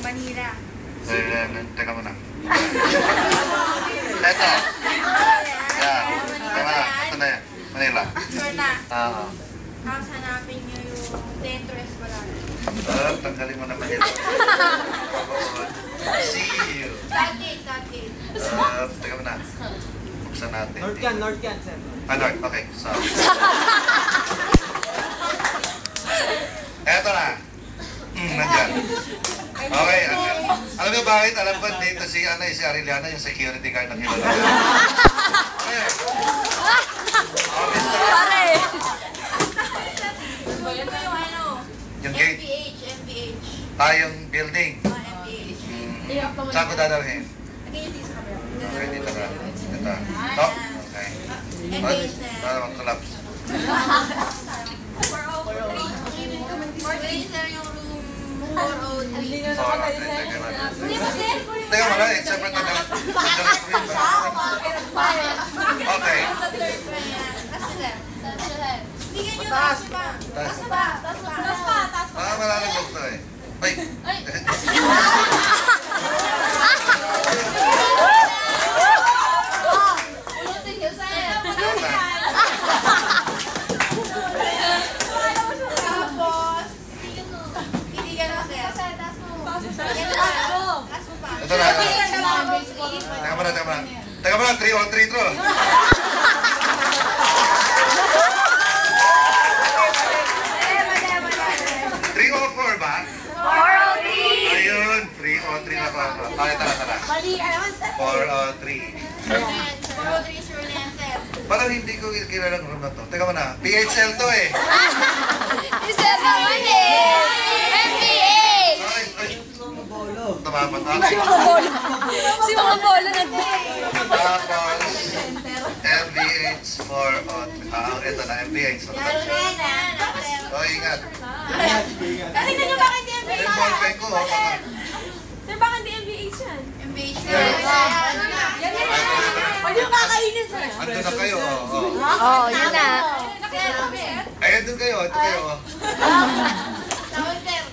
Manila. Teka muna. Eto. Yan. Teka muna. Ito na yan. Manila. Sure na. Oo. Tapos hanapin niyo yung Centro Escolar. Tanggalin mo na Manila. See you. Southgate. Teka muna. Buksan natin. North yan, sir. North. Okay. So. Eto na. Nandiyan. Okay, nandiyan. Alam niyo bakit? Alam ko dito si Ariliana, yung security guard ng Hilala. Okay. Pare! Ito yung ano? Yung gate. MPH. Yung building. MPH. Saan ko dadalhin? Lagay niyo dito sa camera. Okay, dito ka. Dito. Top? Okay. MPH na yan. Para mag-collapse. 403 sir yung room 403. So, teka muna, it's separate na lang. Okay. Sa third floor yan. Kasi sir. Bigyan nyo taas pa. Taas pa. Malalag to eh. Ay! Ulutin nyo sir. Tapos, ibigan mo sir. Taas mo pa. Ito na. Teka muna, 303 to. 304 ba? 403! Ayun, 303 na pa. Okay, tara. Mali, alaman sir. 403. 403 sure na yan sir. Parang hindi ko kilala ng room na to. Teka muna, PHL to eh. Isa pa man eh! MPH! Ay. Tumapat ako. Si mga bolo nag- Tapos, MVH 403. Ito na, MVH. Lalo na yan. Oh, ingat. Kasi nyo bakit yung MBH? Yung ballpen ko, Sir, bakit di MPH yan? MBH na. Ano na? Pwede yung kakainin sir. andun na kayo. Oo, yun na. Ay, andun kayo. Ito kayo. Tawag sir.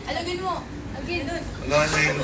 Alagin mo. Alagin dun. Wala na yun.